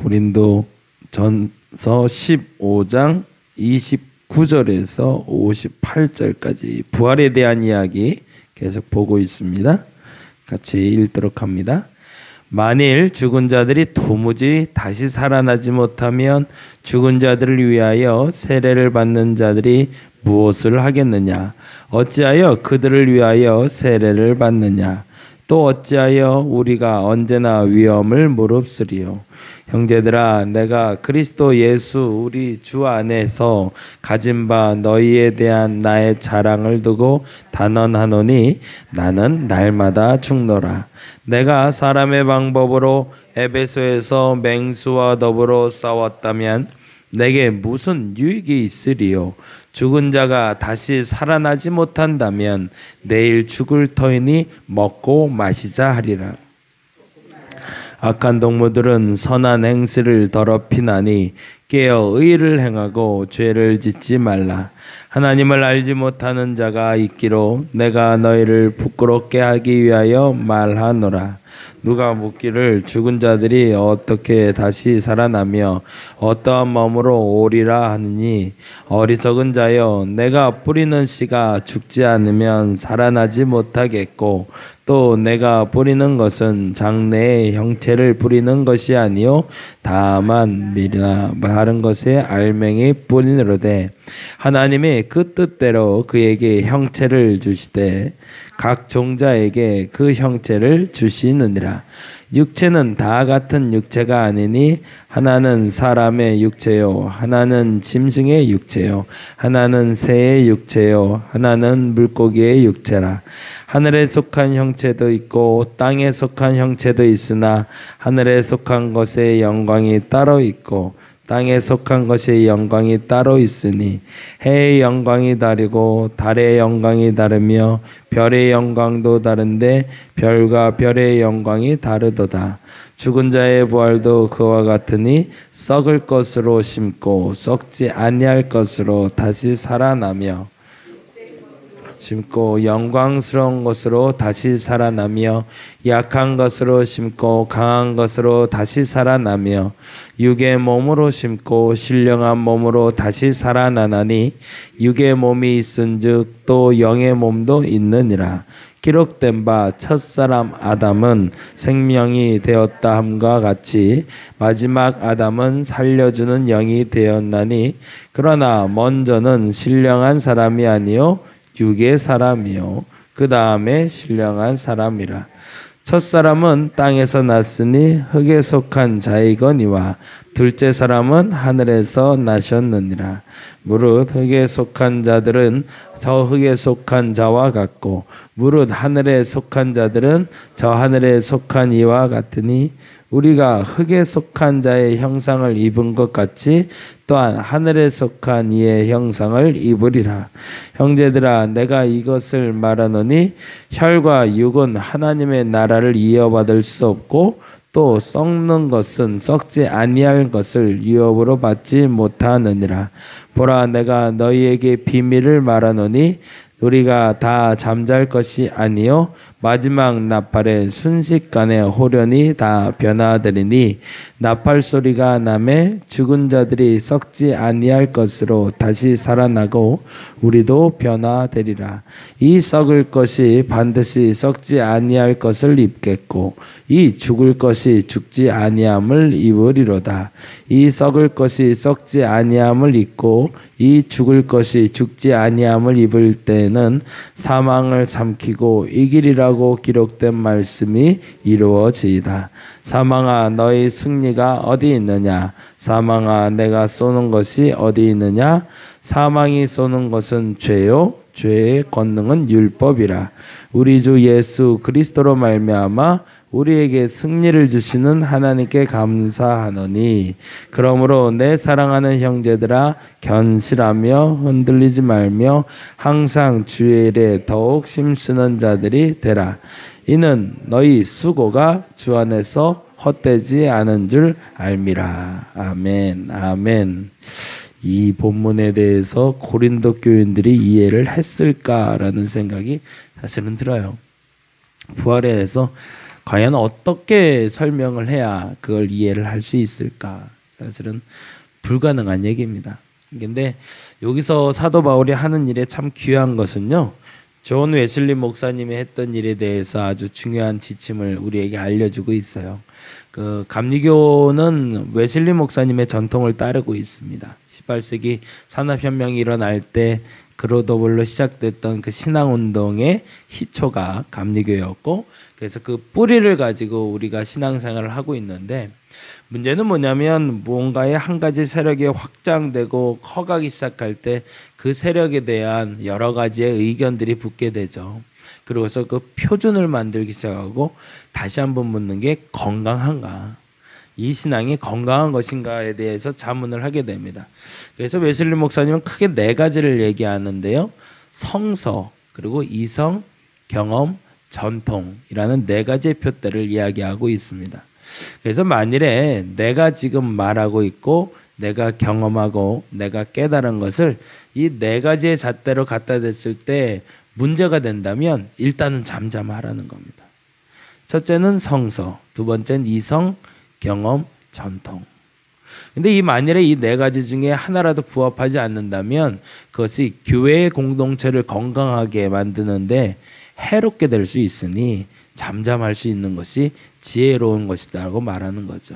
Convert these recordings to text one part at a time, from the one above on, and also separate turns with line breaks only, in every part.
고린도전서 15장 29절에서 58절까지 부활에 대한 이야기 계속 보고 있습니다. 같이 읽도록 합니다. 만일 죽은 자들이 도무지 다시 살아나지 못하면 죽은 자들을 위하여 세례를 받는 자들이 무엇을 하겠느냐? 어찌하여 그들을 위하여 세례를 받느냐? 또 어찌하여 우리가 언제나 위험을 무릅쓰리요? 형제들아, 내가 그리스도 예수 우리 주 안에서 가진 바 너희에 대한 나의 자랑을 두고 단언하노니 나는 날마다 죽노라. 내가 사람의 방법으로 에베소에서 맹수와 더불어 싸웠다면 내게 무슨 유익이 있으리요? 죽은 자가 다시 살아나지 못한다면 내일 죽을 터이니 먹고 마시자 하리라. 악한 동무들은 선한 행실을 더럽히나니 깨어 의를 행하고 죄를 짓지 말라. 하나님을 알지 못하는 자가 있기로 내가 너희를 부끄럽게 하기 위하여 말하노라. 누가 묻기를 죽은 자들이 어떻게 다시 살아나며 어떠한 몸으로 오리라 하느니 어리석은 자여, 내가 뿌리는 씨가 죽지 않으면 살아나지 못하겠고 또 내가 뿌리는 것은 장래의 형체를 뿌리는 것이 아니요 다만 미리나 다른 것의 알맹이 뿌리노로되 하나님이 그 뜻대로 그에게 형체를 주시되 각 종자에게 그 형체를 주시느니라. 육체는 다 같은 육체가 아니니 하나는 사람의 육체요, 하나는 짐승의 육체요, 하나는 새의 육체요, 하나는 물고기의 육체라. 하늘에 속한 형체도 있고 땅에 속한 형체도 있으나 하늘에 속한 것의 영광이 따로 있고 땅에 속한 것의 영광이 따로 있으니 해의 영광이 다르고 달의 영광이 다르며 별의 영광도 다른데 별과 별의 영광이 다르도다. 죽은 자의 부활도 그와 같으니 썩을 것으로 심고 썩지 아니할 것으로 다시 살아나며 심고 영광스러운 것으로 다시 살아나며 약한 것으로 심고 강한 것으로 다시 살아나며 육의 몸으로 심고 신령한 몸으로 다시 살아나나니 육의 몸이 있은즉 또 영의 몸도 있느니라. 기록된 바 첫사람 아담은 생명이 되었다 함과 같이 마지막 아담은 살려주는 영이 되었나니 그러나 먼저는 신령한 사람이 아니요 육의 사람이요 그 다음에 신령한 사람이라. 첫사람은 땅에서 났으니 흙에 속한 자이거니와 둘째 사람은 하늘에서 나셨느니라. 무릇 흙에 속한 자들은 저 흙에 속한 자와 같고 무릇 하늘에 속한 자들은 저 하늘에 속한 이와 같으니 우리가 흙에 속한 자의 형상을 입은 것 같이 또한 하늘에 속한 이의 형상을 입으리라. 형제들아, 내가 이것을 말하노니 혈과 육은 하나님의 나라를 이어받을 수 없고 또 썩는 것은 썩지 아니할 것을 유업으로 받지 못하느니라. 보라, 내가 너희에게 비밀을 말하노니 우리가 다 잠잘 것이 아니요 마지막 나팔에 순식간에 호련히 다 변화되리니 나팔 소리가 나매 죽은 자들이 썩지 아니할 것으로 다시 살아나고 우리도 변화되리라. 이 썩을 것이 반드시 썩지 아니할 것을 입겠고 이 죽을 것이 죽지 아니함을 입으리로다. 이 썩을 것이 썩지 아니함을 입고 이 죽을 것이 죽지 아니함을 입을 때는 사망을 삼키고 이기리라고 기록된 말씀이 이루어지이다. 사망아, 너희 승리가 어디 있느냐? 사망아, 내가 쏘는 것이 어디 있느냐? 사망이 쏘는 것은 죄요, 죄의 권능은 율법이라. 우리 주 예수 그리스도로 말미암아 우리에게 승리를 주시는 하나님께 감사하노니 그러므로 내 사랑하는 형제들아, 견실하며 흔들리지 말며 항상 주의 일에 더욱 힘쓰는 자들이 되라. 이는 너희 수고가 주 안에서 헛되지 않은 줄 알미라. 아멘. 아멘. 이 본문에 대해서 고린도 교인들이 이해를 했을까라는 생각이 사실은 들어요. 부활에 대해서 과연 어떻게 설명을 해야 그걸 이해를 할 수 있을까? 사실은 불가능한 얘기입니다. 근데 여기서 사도 바울이 하는 일에 참 귀한 것은요, 존 웨슬리 목사님이 했던 일에 대해서 아주 중요한 지침을 우리에게 알려주고 있어요. 그 감리교는 웨슬리 목사님의 전통을 따르고 있습니다. 18세기 산업혁명이 일어날 때 그로더블로 시작됐던 그 신앙운동의 시초가 감리교였고, 그래서 그 뿌리를 가지고 우리가 신앙생활을 하고 있는데, 문제는 뭐냐면 뭔가의 한 가지 세력이 확장되고 커가기 시작할 때 그 세력에 대한 여러 가지의 의견들이 붙게 되죠. 그러고서 그 표준을 만들기 시작하고 다시 한번 묻는 게 건강한가? 이 신앙이 건강한 것인가에 대해서 자문을 하게 됩니다. 그래서 웨슬리 목사님은 크게 네 가지를 얘기하는데요. 성서, 그리고 이성, 경험, 전통이라는 네 가지의 표대를 이야기하고 있습니다. 그래서 만일에 내가 지금 말하고 있고 내가 경험하고 내가 깨달은 것을 이 네 가지의 잣대로 갖다 댔을 때 문제가 된다면 일단은 잠잠하라는 겁니다. 첫째는 성서, 두 번째는 이성, 경험, 전통. 근데 이 만일에 이 네 가지 중에 하나라도 부합하지 않는다면 그것이 교회의 공동체를 건강하게 만드는데 해롭게 될 수 있으니 잠잠할 수 있는 것이 지혜로운 것이다라고 말하는 거죠.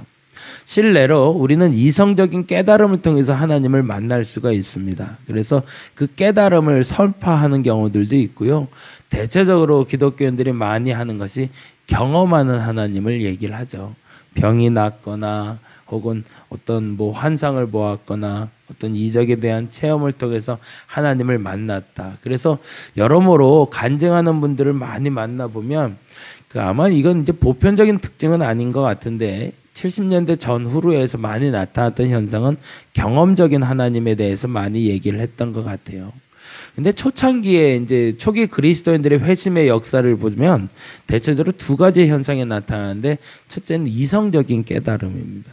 실례로 우리는 이성적인 깨달음을 통해서 하나님을 만날 수가 있습니다. 그래서 그 깨달음을 설파하는 경우들도 있고요. 대체적으로 기독교인들이 많이 하는 것이 경험하는 하나님을 얘기를 하죠. 병이 낫거나 혹은 어떤 뭐 환상을 보았거나 어떤 이적에 대한 체험을 통해서 하나님을 만났다. 그래서 여러모로 간증하는 분들을 많이 만나보면 아마 이건 이제 보편적인 특징은 아닌 것 같은데 70년대 전후로 해서 많이 나타났던 현상은 경험적인 하나님에 대해서 많이 얘기를 했던 것 같아요. 근데 초창기에 이제 초기 그리스도인들의 회심의 역사를 보면 대체적으로 두 가지 현상이 나타나는데, 첫째는 이성적인 깨달음입니다.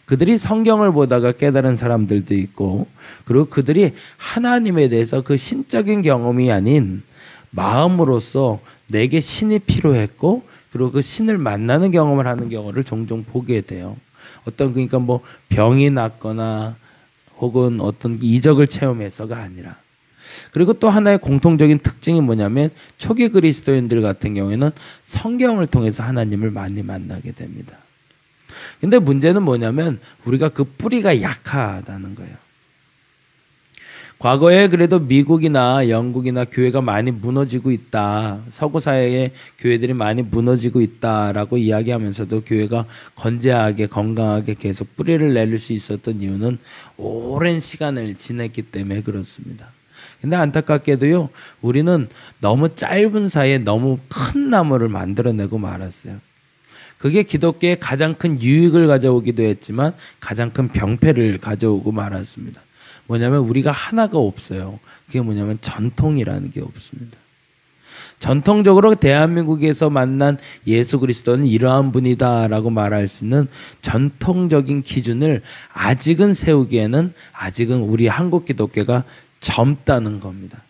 그들이 성경을 보다가 깨달은 사람들도 있고, 그리고 그들이 하나님에 대해서 그 신적인 경험이 아닌 마음으로서 내게 신이 필요했고, 그리고 그 신을 만나는 경험을 하는 경우를 종종 보게 돼요. 그러니까 뭐 병이 낫거나 혹은 어떤 이적을 체험해서가 아니라. 그리고 또 하나의 공통적인 특징이 뭐냐면 초기 그리스도인들 같은 경우에는 성경을 통해서 하나님을 많이 만나게 됩니다. 근데 문제는 뭐냐면 우리가 그 뿌리가 약하다는 거예요. 과거에 그래도 미국이나 영국이나 교회가 많이 무너지고 있다. 서구 사회의 교회들이 많이 무너지고 있다라고 이야기하면서도 교회가 건재하게 건강하게 계속 뿌리를 내릴 수 있었던 이유는 오랜 시간을 지냈기 때문에 그렇습니다. 근데 안타깝게도요, 우리는 너무 짧은 사이에 너무 큰 나무를 만들어내고 말았어요. 그게 기독교에 가장 큰 유익을 가져오기도 했지만 가장 큰 병폐를 가져오고 말았습니다. 뭐냐면 우리가 하나가 없어요. 그게 뭐냐면 전통이라는 게 없습니다. 전통적으로 대한민국에서 만난 예수 그리스도는 이러한 분이다라고 말할 수 있는 전통적인 기준을 아직은 세우기에는 아직은 우리 한국 기독교가 젊다는 겁니다.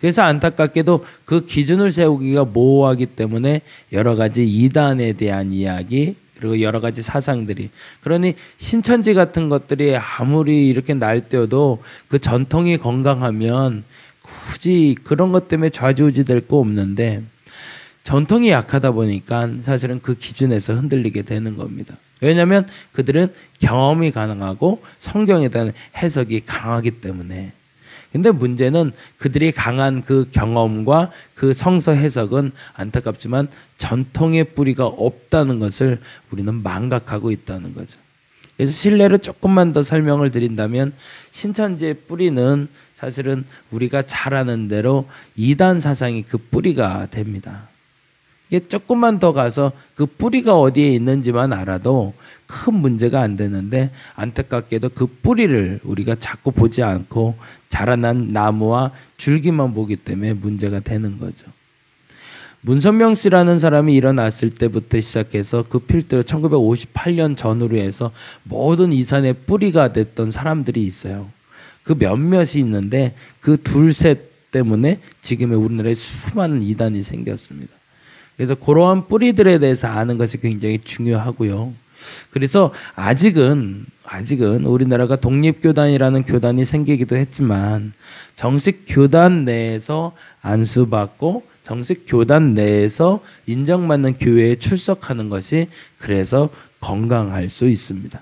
그래서 안타깝게도 그 기준을 세우기가 모호하기 때문에 여러 가지 이단에 대한 이야기, 그리고 여러 가지 사상들이, 그러니 신천지 같은 것들이 아무리 이렇게 날뛰어도 그 전통이 건강하면 굳이 그런 것 때문에 좌지우지 될 거 없는데, 전통이 약하다 보니까 사실은 그 기준에서 흔들리게 되는 겁니다. 왜냐하면 그들은 경험이 가능하고 성경에 대한 해석이 강하기 때문에. 근데 문제는 그들이 강한 그 경험과 그 성서 해석은 안타깝지만 전통의 뿌리가 없다는 것을 우리는 망각하고 있다는 거죠. 그래서 실례로 조금만 더 설명을 드린다면 신천지의 뿌리는 사실은 우리가 잘 아는 대로 이단 사상이 그 뿌리가 됩니다. 이게 조금만 더 가서 그 뿌리가 어디에 있는지만 알아도 큰 문제가 안 되는데, 안타깝게도 그 뿌리를 우리가 자꾸 보지 않고 자라난 나무와 줄기만 보기 때문에 문제가 되는 거죠. 문선명 씨라는 사람이 일어났을 때부터 시작해서 그 필두로 1958년 전후로 해서 모든 이산의 뿌리가 됐던 사람들이 있어요. 그 몇몇이 있는데 그 둘, 셋 때문에 지금의 우리나라에 수많은 이단이 생겼습니다. 그래서 그러한 뿌리들에 대해서 아는 것이 굉장히 중요하고요. 그래서 아직은 우리나라가 독립교단이라는 교단이 생기기도 했지만 정식 교단 내에서 안수받고 정식 교단 내에서 인정받는 교회에 출석하는 것이 그래서 건강할 수 있습니다.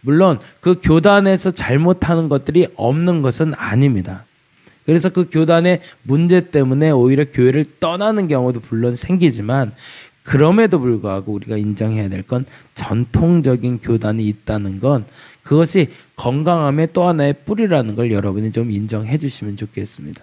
물론 그 교단에서 잘못하는 것들이 없는 것은 아닙니다. 그래서 그 교단의 문제 때문에 오히려 교회를 떠나는 경우도 물론 생기지만 그럼에도 불구하고 우리가 인정해야 될 건 전통적인 교단이 있다는 건 그것이 건강함의 또 하나의 뿌리라는 걸 여러분이 좀 인정해 주시면 좋겠습니다.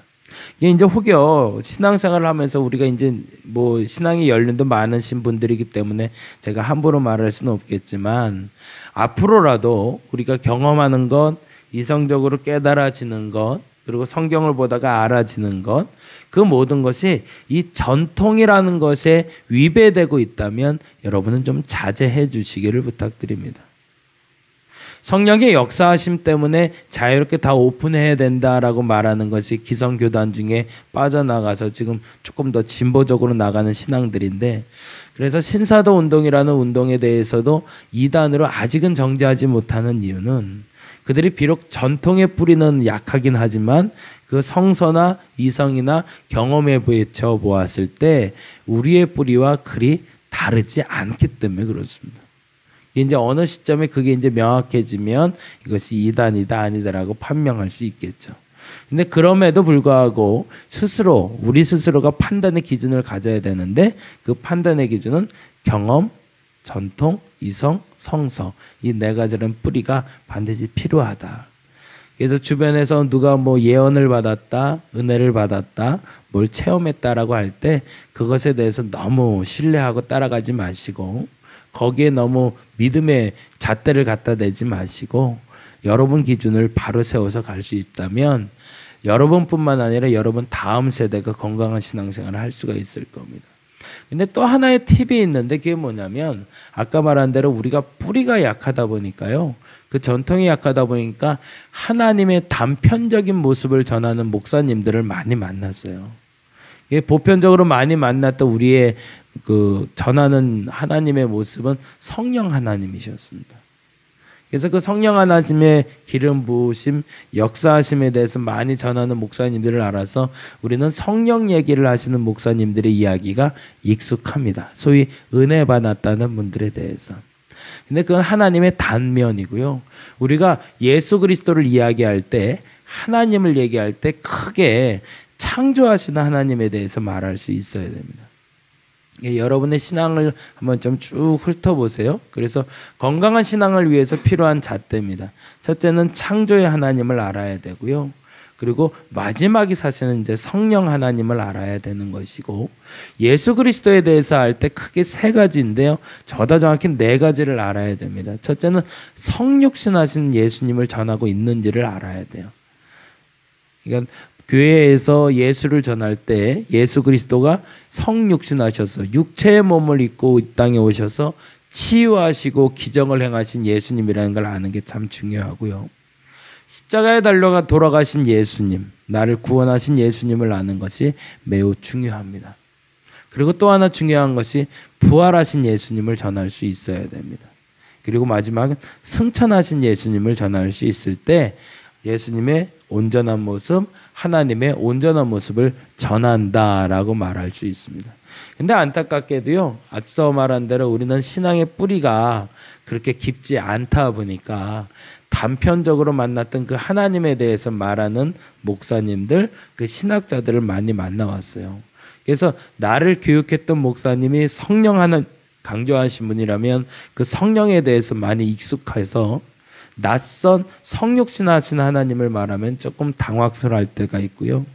이게 이제 혹여 신앙생활을 하면서 우리가 이제 뭐 신앙의 연륜도 많으신 분들이기 때문에 제가 함부로 말할 수는 없겠지만 앞으로라도 우리가 경험하는 것, 이성적으로 깨달아지는 것, 그리고 성경을 보다가 알아지는 것, 그 모든 것이 이 전통이라는 것에 위배되고 있다면 여러분은 좀 자제해 주시기를 부탁드립니다. 성령의 역사하심 때문에 자유롭게 다 오픈해야 된다라고 말하는 것이 기성교단 중에 빠져나가서 지금 조금 더 진보적으로 나가는 신앙들인데, 그래서 신사도 운동이라는 운동에 대해서도 이단으로 아직은 정죄하지 못하는 이유는 그들이 비록 전통의 뿌리는 약하긴 하지만 그 성서나 이성이나 경험에 비춰 보았을 때 우리의 뿌리와 그리 다르지 않기 때문에 그렇습니다. 이제 어느 시점에 그게 이제 명확해지면 이것이 이단이다 아니다라고 판명할 수 있겠죠. 근데 그럼에도 불구하고 우리 스스로가 판단의 기준을 가져야 되는데 그 판단의 기준은 경험, 전통, 이성, 성서 이 네 가지는 뿌리가 반드시 필요하다. 그래서 주변에서 누가 뭐 예언을 받았다, 은혜를 받았다, 뭘 체험했다라고 할 때 그것에 대해서 너무 신뢰하고 따라가지 마시고 거기에 너무 믿음의 잣대를 갖다 대지 마시고 여러분 기준을 바로 세워서 갈 수 있다면 여러분뿐만 아니라 여러분 다음 세대가 건강한 신앙생활을 할 수가 있을 겁니다. 근데 또 하나의 팁이 있는데 그게 뭐냐면 아까 말한 대로 우리가 뿌리가 약하다 보니까요. 그 전통이 약하다 보니까 하나님의 단편적인 모습을 전하는 목사님들을 많이 만났어요. 보편적으로 많이 만났던 우리의 그 전하는 하나님의 모습은 성령 하나님이셨습니다. 그래서 그 성령 하나님의 기름 부으심, 역사하심에 대해서 많이 전하는 목사님들을 알아서 우리는 성령 얘기를 하시는 목사님들의 이야기가 익숙합니다. 소위 은혜 받았다는 분들에 대해서. 근데 그건 하나님의 단면이고요. 우리가 예수 그리스도를 이야기할 때 하나님을 얘기할 때 크게 창조하시는 하나님에 대해서 말할 수 있어야 됩니다. 여러분의 신앙을 한번 좀 쭉 훑어보세요. 그래서 건강한 신앙을 위해서 필요한 잣대입니다. 첫째는 창조의 하나님을 알아야 되고요. 그리고 마지막이 사실은 이제 성령 하나님을 알아야 되는 것이고 예수 그리스도에 대해서 알 때 크게 세 가지인데요. 저보다 정확히 네 가지를 알아야 됩니다. 첫째는 성육신하신 예수님을 전하고 있는지를 알아야 돼요. 그러니까 교회에서 예수를 전할 때 예수 그리스도가 성육신하셔서 육체의 몸을 입고 이 땅에 오셔서 치유하시고 기적을 행하신 예수님이라는 걸 아는 게 참 중요하고요. 십자가에 달려 돌아가신 예수님, 나를 구원하신 예수님을 아는 것이 매우 중요합니다. 그리고 또 하나 중요한 것이 부활하신 예수님을 전할 수 있어야 됩니다. 그리고 마지막은 승천하신 예수님을 전할 수 있을 때 예수님의 온전한 모습, 하나님의 온전한 모습을 전한다라고 말할 수 있습니다. 근데 안타깝게도요, 앞서 말한 대로 우리는 신앙의 뿌리가 그렇게 깊지 않다 보니까 단편적으로 만났던 그 하나님에 대해서 말하는 목사님들, 그 신학자들을 많이 만나왔어요. 그래서 나를 교육했던 목사님이 성령 하나 강조하신 분이라면 그 성령에 대해서 많이 익숙해서 낯선 성육신하신 하나님을 말하면 조금 당황스러울 때가 있고요.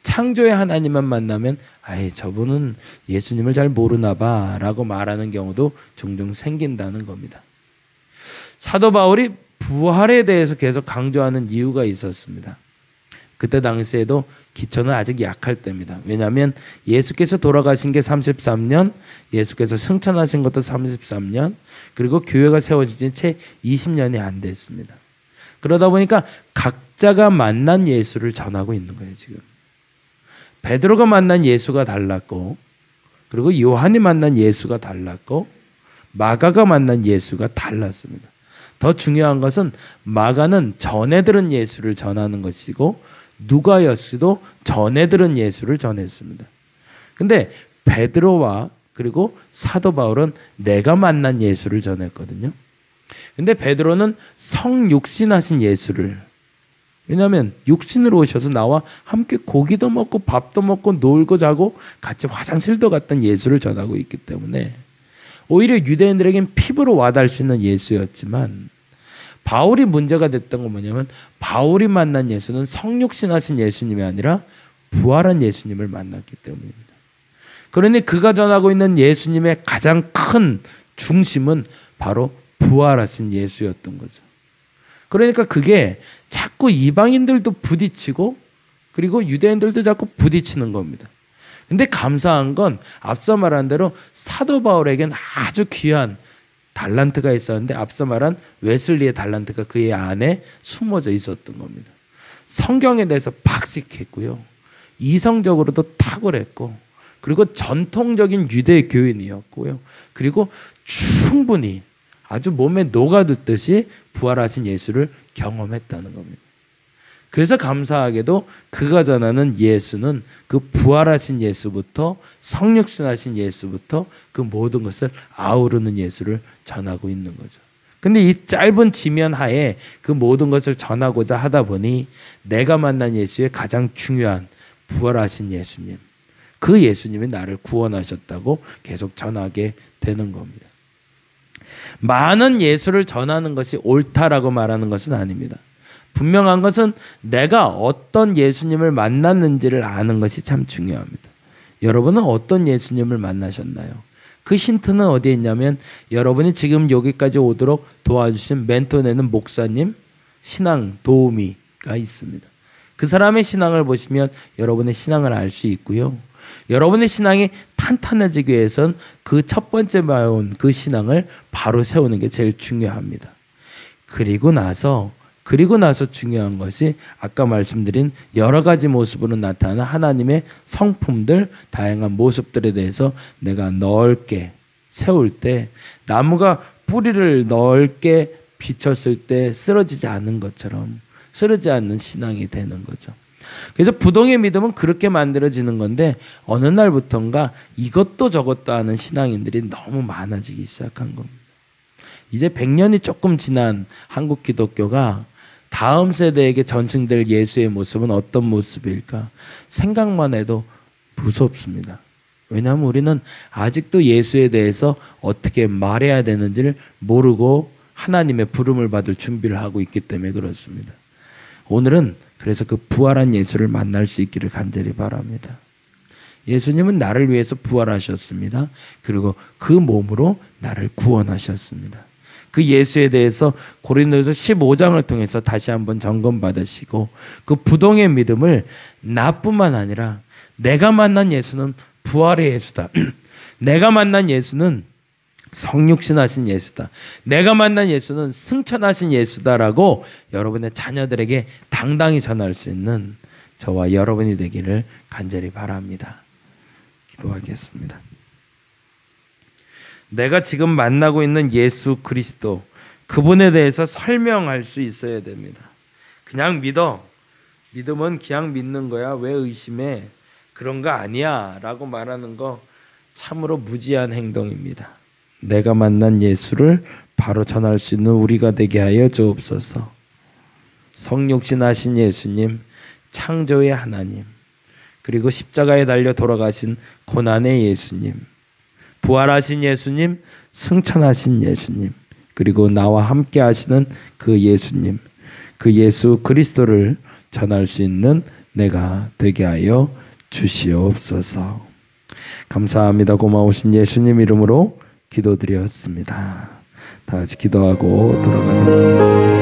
창조의 하나님만 만나면 아예 저분은 예수님을 잘 모르나 봐 라고 말하는 경우도 종종 생긴다는 겁니다. 사도 바울이 부활에 대해서 계속 강조하는 이유가 있었습니다. 그때 당시에도 기초는 아직 약할 때입니다. 왜냐하면 예수께서 돌아가신 게 33년, 예수께서 승천하신 것도 33년, 그리고 교회가 세워진 지 채 20년이 안 됐습니다. 그러다 보니까 각자가 만난 예수를 전하고 있는 거예요. 지금 베드로가 만난 예수가 달랐고 그리고 요한이 만난 예수가 달랐고 마가가 만난 예수가 달랐습니다. 더 중요한 것은 마가는 전에 들은 예수를 전하는 것이고 누가 역시도 전에 들은 예수를 전했습니다. 근데 베드로와 그리고 사도 바울은 내가 만난 예수를 전했거든요. 근데 베드로는 성육신하신 예수를, 왜냐하면 육신으로 오셔서 나와 함께 고기도 먹고 밥도 먹고 놀고 자고 같이 화장실도 갔던 예수를 전하고 있기 때문에 오히려 유대인들에겐 피부로 와닿을 수 있는 예수였지만, 바울이 문제가 됐던 건 뭐냐면 바울이 만난 예수는 성육신하신 예수님이 아니라 부활한 예수님을 만났기 때문입니다. 그러니 그가 전하고 있는 예수님의 가장 큰 중심은 바로 부활하신 예수였던 거죠. 그러니까 그게 자꾸 이방인들도 부딪히고 그리고 유대인들도 자꾸 부딪히는 겁니다. 근데 감사한 건 앞서 말한 대로 사도 바울에겐 아주 귀한 달란트가 있었는데, 앞서 말한 웨슬리의 달란트가 그의 안에 숨어져 있었던 겁니다. 성경에 대해서 박식했고요, 이성적으로도 탁월했고, 그리고 전통적인 유대 교인이었고요, 그리고 충분히 아주 몸에 녹아듣듯이 부활하신 예수를 경험했다는 겁니다. 그래서 감사하게도 그가 전하는 예수는 그 부활하신 예수부터 성육신하신 예수부터 그 모든 것을 아우르는 예수를 전하고 있는 거죠. 근데 이 짧은 지면 하에 그 모든 것을 전하고자 하다 보니 내가 만난 예수의 가장 중요한 부활하신 예수님, 그 예수님이 나를 구원하셨다고 계속 전하게 되는 겁니다. 많은 예수를 전하는 것이 옳다라고 말하는 것은 아닙니다. 분명한 것은 내가 어떤 예수님을 만났는지를 아는 것이 참 중요합니다. 여러분은 어떤 예수님을 만나셨나요? 그 힌트는 어디에 있냐면 여러분이 지금 여기까지 오도록 도와주신 멘토 내는 목사님, 신앙 도우미가 있습니다. 그 사람의 신앙을 보시면 여러분의 신앙을 알 수 있고요, 여러분의 신앙이 탄탄해지기 위해선 그 첫 번째 배운 그 신앙을 바로 세우는 게 제일 중요합니다. 그리고 나서 중요한 것이 아까 말씀드린 여러 가지 모습으로 나타나는 하나님의 성품들, 다양한 모습들에 대해서 내가 넓게 세울 때, 나무가 뿌리를 넓게 비쳤을 때 쓰러지지 않는 것처럼 쓰러지지 않는 신앙이 되는 거죠. 그래서 부동의 믿음은 그렇게 만들어지는 건데, 어느 날부턴가 이것도 저것도 하는 신앙인들이 너무 많아지기 시작한 겁니다. 이제 100년이 조금 지난 한국 기독교가 다음 세대에게 전승될 예수의 모습은 어떤 모습일까 생각만 해도 무섭습니다. 왜냐하면 우리는 아직도 예수에 대해서 어떻게 말해야 되는지를 모르고 하나님의 부름을 받을 준비를 하고 있기 때문에 그렇습니다. 오늘은 그래서 그 부활한 예수를 만날 수 있기를 간절히 바랍니다. 예수님은 나를 위해서 부활하셨습니다. 그리고 그 몸으로 나를 구원하셨습니다. 그 예수에 대해서 고린도서 15장을 통해서 다시 한번 점검받으시고, 그 부동의 믿음을 나뿐만 아니라 내가 만난 예수는 부활의 예수다. 내가 만난 예수는 성육신하신 예수다. 내가 만난 예수는 승천하신 예수다라고 여러분의 자녀들에게 당당히 전할 수 있는 저와 여러분이 되기를 간절히 바랍니다. 기도하겠습니다. 내가 지금 만나고 있는 예수 그리스도, 그분에 대해서 설명할 수 있어야 됩니다. 그냥 믿어. 믿음은 그냥 믿는 거야. 왜 의심해? 그런 거 아니야 라고 말하는 거 참으로 무지한 행동입니다. 내가 만난 예수를 바로 전할 수 있는 우리가 되게 하여 주옵소서. 성육신하신 예수님, 창조의 하나님, 그리고 십자가에 달려 돌아가신 고난의 예수님, 부활하신 예수님, 승천하신 예수님, 그리고 나와 함께 하시는 그 예수님, 그 예수 그리스도를 전할 수 있는 내가 되게 하여 주시옵소서. 감사합니다. 고마우신 예수님 이름으로 기도드렸습니다. 다 같이 기도하고 돌아가도록.